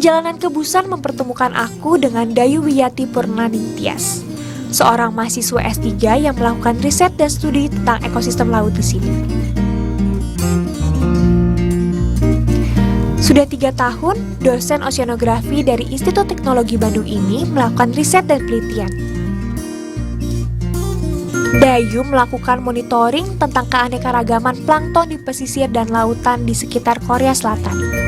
Perjalanan ke Busan mempertemukan aku dengan Dayu Wiyati Purnaningtyas, seorang mahasiswa S3 yang melakukan riset dan studi tentang ekosistem laut di sini. Sudah 3 tahun, dosen oceanografi dari Institut Teknologi Bandung ini melakukan riset dan penelitian. Dayu melakukan monitoring tentang keanekaragaman plankton di pesisir dan lautan di sekitar Korea Selatan.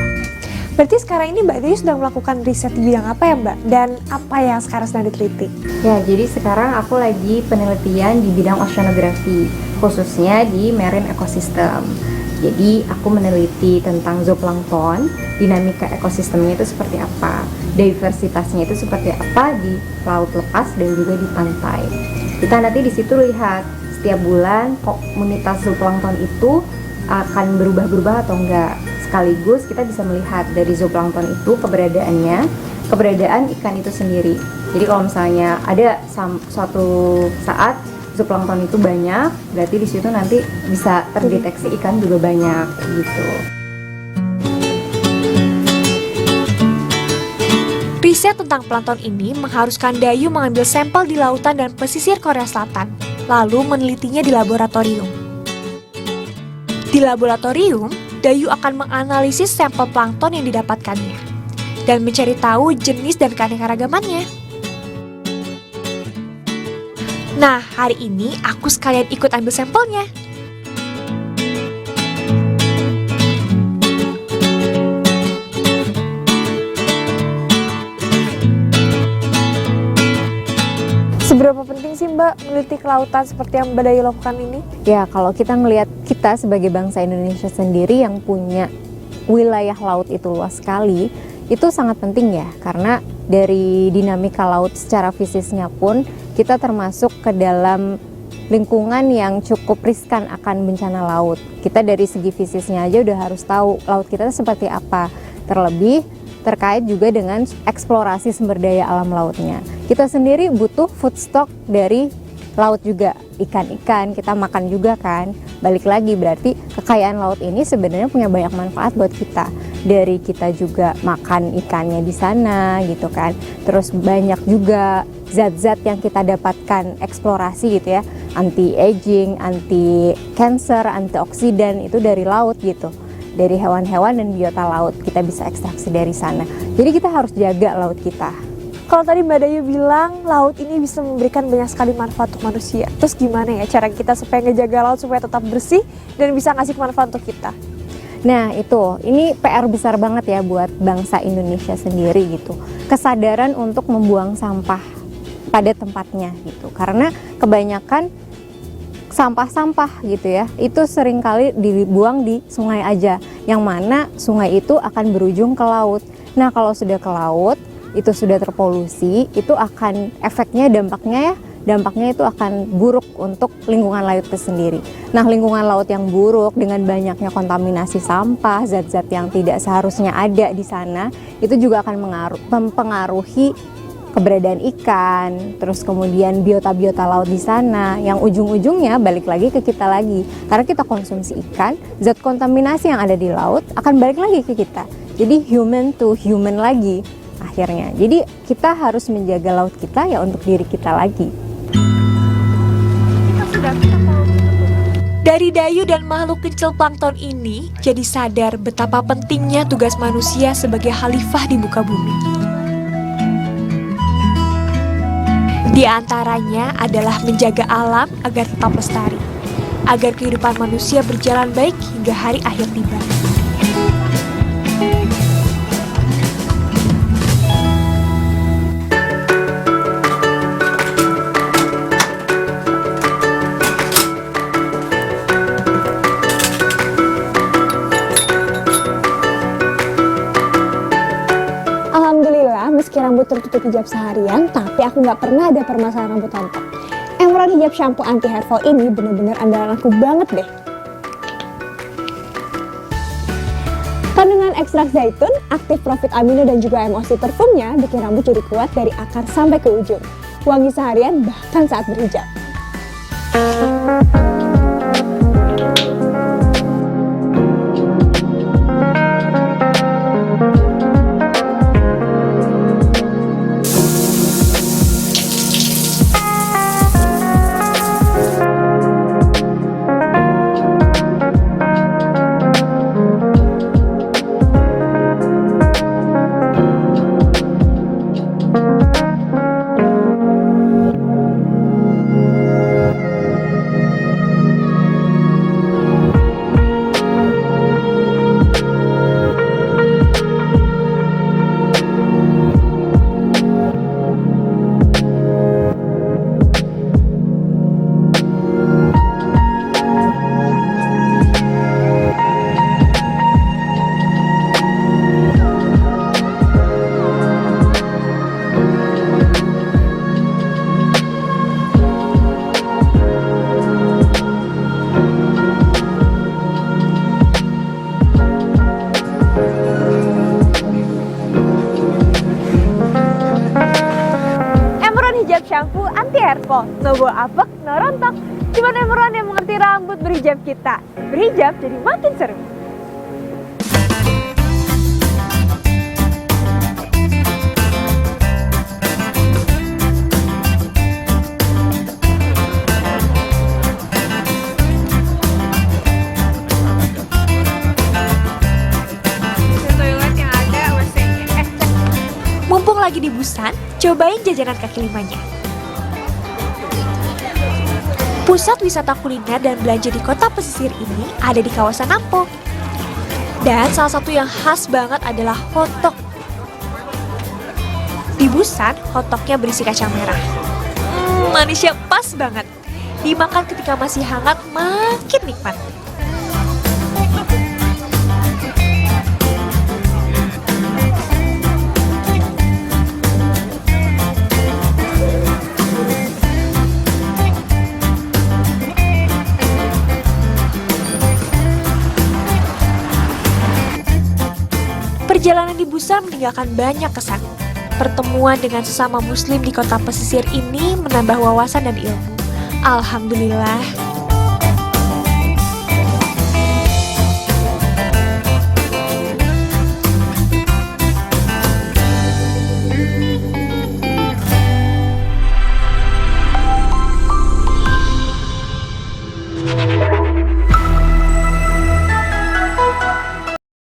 Berarti sekarang ini Mbak Dayu sedang melakukan riset di bidang apa ya Mbak? Dan apa yang sekarang sedang diteliti? Ya, jadi sekarang aku lagi penelitian di bidang oceanografi, khususnya di marine ecosystem. Jadi aku meneliti tentang zooplankton, dinamika ekosistemnya itu seperti apa, diversitasnya itu seperti apa di laut lepas dan juga di pantai. Kita nanti di situ lihat setiap bulan komunitas zooplankton itu akan berubah-berubah atau enggak. Sekaligus kita bisa melihat dari zooplankton itu keberadaan ikan itu sendiri. Jadi kalau misalnya ada suatu saat zooplankton itu banyak, berarti di situ nanti bisa terdeteksi ikan juga banyak gitu. Riset tentang plankton ini mengharuskan Dayu mengambil sampel di lautan dan pesisir Korea Selatan, lalu menelitinya di laboratorium. Di laboratorium, Dayu akan menganalisis sampel plankton yang didapatkannya dan mencari tahu jenis dan keanekaragamannya. Nah, hari ini aku sekalian ikut ambil sampelnya. Seberapa penting sih Mbak meneliti kelautan seperti yang Mbak Dayu lakukan ini? Ya, kalau kita ngelihat kita sebagai bangsa Indonesia sendiri yang punya wilayah laut itu luas sekali, itu sangat penting ya, karena dari dinamika laut secara fisiknya pun kita termasuk ke dalam lingkungan yang cukup riskan akan bencana laut. Kita dari segi fisiknya aja udah harus tahu laut kita seperti apa, terlebih terkait juga dengan eksplorasi sumber daya alam lautnya. Kita sendiri butuh food stock dari laut juga, ikan-ikan kita makan juga kan. Balik lagi berarti kekayaan laut ini sebenarnya punya banyak manfaat buat kita. Dari kita juga makan ikannya di sana gitu kan. Terus banyak juga zat-zat yang kita dapatkan eksplorasi gitu ya. Anti-aging, anti-cancer, antioksidan itu dari laut gitu. Dari hewan-hewan dan biota laut kita bisa ekstraksi dari sana. Jadi kita harus jaga laut kita. Kalau tadi Mbak Dayu bilang laut ini bisa memberikan banyak sekali manfaat untuk manusia. Terus gimana ya cara kita supaya ngejaga laut supaya tetap bersih dan bisa ngasih manfaat untuk kita? Nah ini PR besar banget ya buat bangsa Indonesia sendiri gitu. Kesadaran untuk membuang sampah pada tempatnya gitu. Karena kebanyakan sampah-sampah gitu ya, itu seringkali dibuang di sungai aja, yang mana sungai itu akan berujung ke laut. Nah kalau sudah ke laut, itu sudah terpolusi, itu akan efeknya, dampaknya itu akan buruk untuk lingkungan laut itu sendiri. Nah lingkungan laut yang buruk dengan banyaknya kontaminasi sampah, zat-zat yang tidak seharusnya ada di sana, itu juga akan mempengaruhi keberadaan ikan, terus kemudian biota-biota laut di sana, yang ujung-ujungnya balik lagi ke kita lagi. Karena kita konsumsi ikan, zat kontaminasi yang ada di laut akan balik lagi ke kita. Jadi human to human lagi akhirnya. Jadi kita harus menjaga laut kita ya untuk diri kita lagi. Dari Dayu dan makhluk kecil plankton ini jadi sadar betapa pentingnya tugas manusia sebagai khalifah di muka bumi. Di antaranya adalah menjaga alam agar tetap lestari, agar kehidupan manusia berjalan baik hingga hari akhir tiba. Meski rambut tertutup hijab seharian, tapi aku nggak pernah ada permasalahan rambut rontok. Emerald Hijab Shampoo Anti Hair Fall ini bener-bener andalan aku banget deh. Kandungan ekstrak zaitun, aktif profit amino dan juga MOC perfumnya bikin rambut jadi kuat dari akar sampai ke ujung. Wangi seharian bahkan saat berhijab. hairpol, no bawa apek, no rontok. Cuma Emron yang mengerti rambut berhijab kita. Berhijab jadi makin seru. Mumpung lagi di Busan, cobain jajanan kaki limanya. Pusat wisata kuliner dan belanja di kota pesisir ini ada di kawasan Nampo. Dan salah satu yang khas banget adalah hotdog. Di Busan, hotdognya berisi kacang merah. Manisnya pas banget. Dimakan ketika masih hangat makin nikmat. Perjalanan di Busan meninggalkan banyak kesan. Pertemuan dengan sesama muslim di kota pesisir ini menambah wawasan dan ilmu. Alhamdulillah,